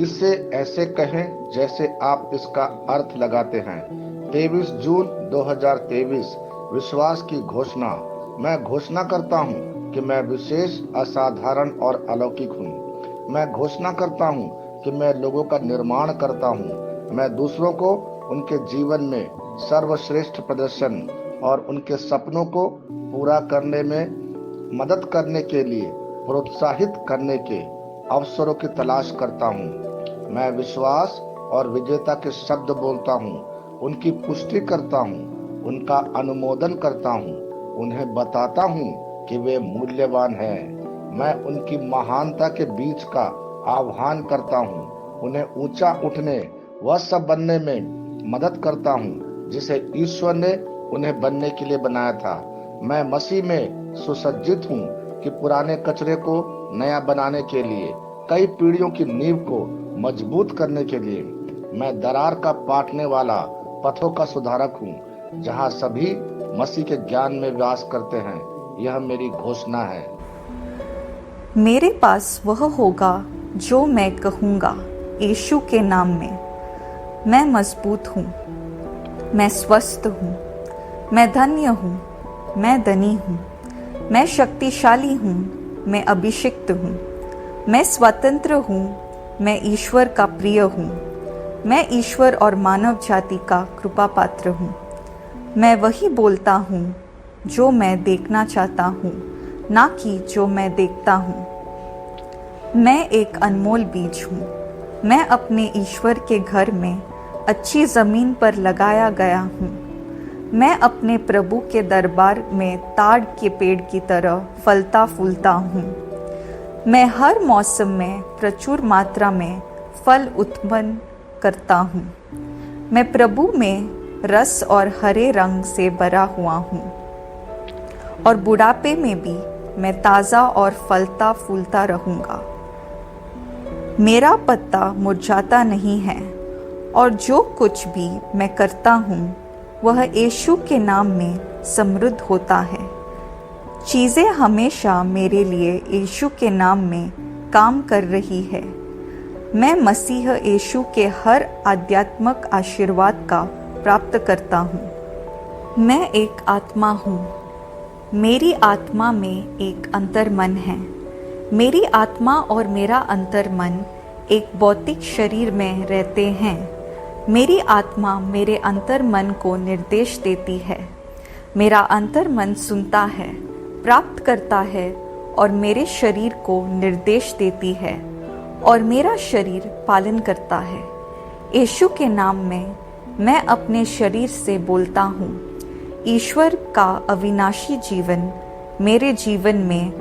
इसे ऐसे कहें जैसे आप इसका अर्थ लगाते हैं। 23 जून 2023 विश्वास की घोषणा। मैं घोषणा करता हूँ कि मैं विशेष, असाधारण और अलौकिक हूँ। मैं घोषणा करता हूँ कि मैं लोगों का निर्माण करता हूँ। मैं दूसरों को उनके जीवन में सर्वश्रेष्ठ प्रदर्शन और उनके सपनों को पूरा करने में मदद करने के लिए प्रोत्साहित करने के अवसरों की तलाश करता हूँ। मैं विश्वास और विजेता के शब्द बोलता हूँ, उनकी पुष्टि करता हूँ, उनका अनुमोदन करता हूँ, उन्हें बताता हूँ कि वे मूल्यवान हैं। मैं उनकी महानता के बीच का आह्वान करता हूँ, उन्हें ऊंचा उठने व सब बनने में मदद करता हूँ जिसे ईश्वर ने उन्हें बनने के लिए बनाया था। मैं मसीह में सुसज्जित हूँ कि पुराने कचरे को नया बनाने के लिए, कई पीढ़ियों की नींव को मजबूत करने के लिए। मैं दरार का पाटने वाला, पथों का सुधारक हूँ जहाँ सभी मसीह के ज्ञान में वास करते हैं। यह मेरी घोषणा है। मेरे पास वह होगा जो मैं कहूँगा यीशु के नाम में। मैं मजबूत हूँ, मैं स्वस्थ हूँ, मैं धन्य हूँ, मैं धनी हूँ, मैं शक्तिशाली हूँ, मैं अभिषिक्त हूँ, मैं स्वतंत्र हूँ, मैं ईश्वर का प्रिय हूँ, मैं ईश्वर और मानव जाति का कृपा पात्र हूँ। मैं वही बोलता हूँ जो मैं देखना चाहता हूँ, ना कि जो मैं देखता हूँ। मैं एक अनमोल बीज हूँ। मैं अपने ईश्वर के घर में अच्छी जमीन पर लगाया गया हूँ। मैं अपने प्रभु के दरबार में ताड़ के पेड़ की तरह फलता फूलता हूँ। मैं हर मौसम में प्रचुर मात्रा में फल उत्पन्न करता हूँ। मैं प्रभु में रस और हरे रंग से भरा हुआ हूँ और बुढ़ापे में भी मैं ताज़ा और फलता फूलता रहूँगा। मेरा पत्ता मुरझाता नहीं है और जो कुछ भी मैं करता हूँ वह यीशु के नाम में समृद्ध होता है। चीज़ें हमेशा मेरे लिए यीशु के नाम में काम कर रही है। मैं मसीह यीशु के हर आध्यात्मिक आशीर्वाद का प्राप्त करता हूँ। मैं एक आत्मा हूँ। मेरी आत्मा में एक अंतर्मन है। मेरी आत्मा और मेरा अंतर्मन एक भौतिक शरीर में रहते हैं। मेरी आत्मा मेरे अंतर्मन को निर्देश देती है। मेरा अंतर्मन सुनता है, प्राप्त करता है और मेरे शरीर को निर्देश देती है और मेरा शरीर पालन करता है। यीशु के नाम में मैं अपने शरीर से बोलता हूँ। ईश्वर का अविनाशी जीवन मेरे जीवन में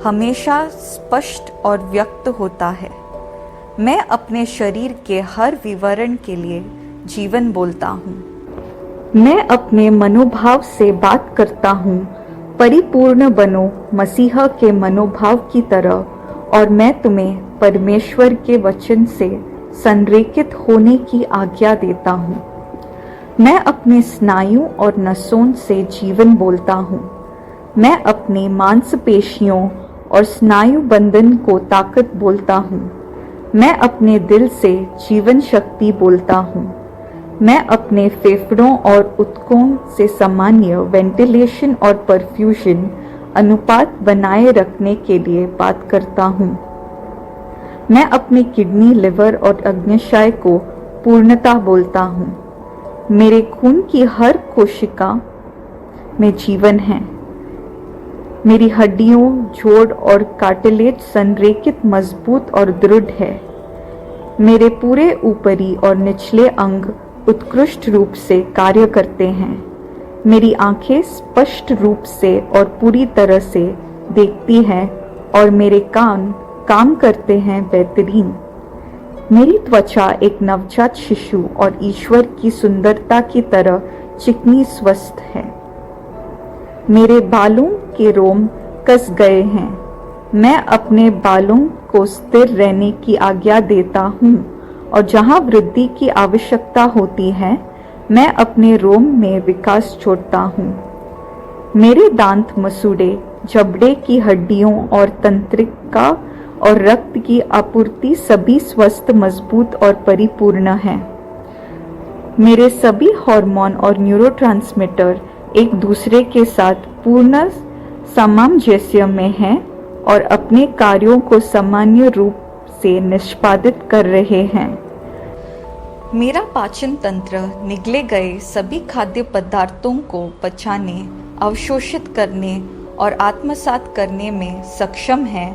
हमेशा स्पष्ट और व्यक्त होता है। मैं अपने शरीर के हर विवरण के लिए जीवन बोलता हूँ। मैं अपने मनोभाव से बात करता हूँ, परिपूर्ण बनो मसीहा के मनोभाव की तरह और मैं तुम्हें परमेश्वर के वचन से संरेखित होने की आज्ञा देता हूँ। मैं अपने स्नायु और नसों से जीवन बोलता हूँ। मैं अपने मांसपेशियों और स्नायु बंधन को ताकत बोलता हूँ। मैं अपने दिल से जीवन शक्ति बोलता हूँ। मैं अपने फेफड़ों और ऊतकों से सामान्य वेंटिलेशन और परफ्यूजन अनुपात बनाए रखने के लिए बात करता हूँ। मैं अपने किडनी, लिवर और अग्न्याशय को पूर्णता बोलता हूँ। मेरे खून की हर कोशिका में जीवन है। मेरी हड्डियों, जोड़ और कार्टिलेज संरेखित, मजबूत और दृढ़ है। मेरे पूरे ऊपरी और निचले अंग उत्कृष्ट रूप से कार्य करते हैं। मेरी आंखें स्पष्ट रूप से और पूरी तरह से देखती हैं और मेरे कान काम करते हैं बेहतरीन। मेरी त्वचा एक नवजात शिशु और ईश्वर की सुंदरता की तरह चिकनी स्वस्थ है। मेरे बालों के रोम कस गए हैं। मैं अपने बालों को स्थिर रहने की आज्ञा देता हूँ और जहाँ वृद्धि की आवश्यकता होती है मैं अपने रोम में विकास छोड़ता हूँ। मेरे दांत मसूड़े, जबड़े की हड्डियों और तंत्रिका और रक्त की आपूर्ति सभी स्वस्थ, मजबूत और परिपूर्ण है। मेरे सभी हार्मोन और न्यूरोट्रांसमीटर एक दूसरे के साथ पूर्ण सामंजस्य में हैं और अपने कार्यों को सामान्य रूप से निष्पादित कर रहे हैं। मेरा पाचन तंत्र निगले गए सभी खाद्य पदार्थों को पचाने, अवशोषित करने और आत्मसात करने में सक्षम है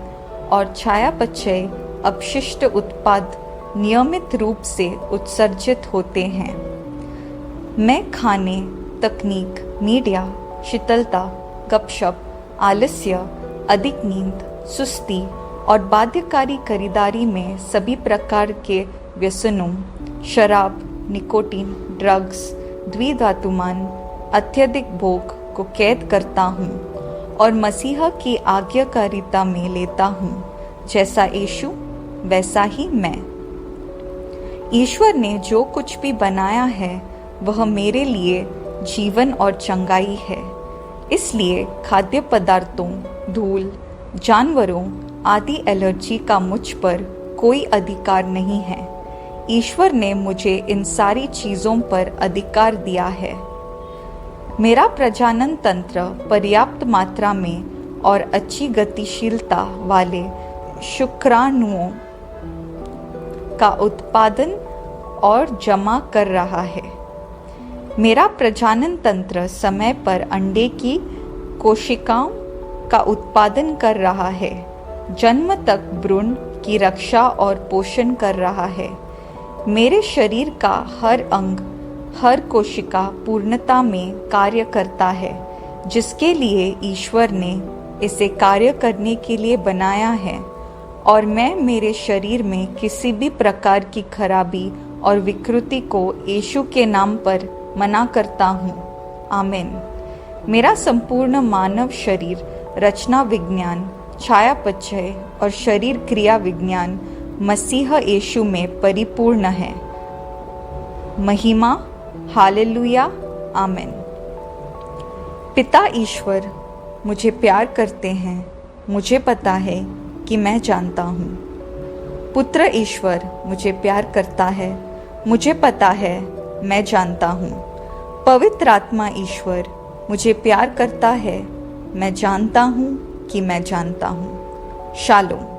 और चयापचय अपशिष्ट उत्पाद नियमित रूप से उत्सर्जित होते हैं। मैं खाने, तकनीक, मीडिया, शीतलता, गपशप, आलस्य, अधिक नींद, सुस्ती और बाध्यकारी खरीदारी में सभी प्रकार के व्यसनों, शराब, निकोटीन, ड्रग्स, द्विधातुमान, अत्यधिक भोग को कैद करता हूँ और मसीहा की आज्ञाकारिता में लेता हूँ। जैसा यीशु वैसा ही मैं। ईश्वर ने जो कुछ भी बनाया है वह मेरे लिए जीवन और चंगाई है। इसलिए खाद्य पदार्थों, धूल, जानवरों आदि एलर्जी का मुझ पर कोई अधिकार नहीं है। ईश्वर ने मुझे इन सारी चीज़ों पर अधिकार दिया है। मेरा प्रजनन तंत्र पर्याप्त मात्रा में और अच्छी गतिशीलता वाले शुक्राणुओं का उत्पादन और जमा कर रहा है। मेरा प्रजनन तंत्र समय पर अंडे की कोशिकाओं का उत्पादन कर रहा है, जन्म तक भ्रूण की रक्षा और पोषण कर रहा है। मेरे शरीर का हर अंग, हर कोशिका पूर्णता में कार्य करता है, जिसके लिए ईश्वर ने इसे कार्य करने के लिए बनाया है, और मैं मेरे शरीर में किसी भी प्रकार की खराबी और विकृति को यीशु के नाम पर मना करता हूँ। आमीन। मेरा संपूर्ण मानव शरीर रचना विज्ञान, चयापचय और शरीर क्रिया विज्ञान मसीह यीशु में परिपूर्ण है। महिमा, हालेलुया, आमीन। पिता ईश्वर मुझे प्यार करते हैं, मुझे पता है कि मैं जानता हूँ। पुत्र ईश्वर मुझे प्यार करता है, मुझे पता है, मैं जानता हूँ। पवित्र आत्मा ईश्वर मुझे प्यार करता है, मैं जानता हूँ कि मैं जानता हूँ। शालोम।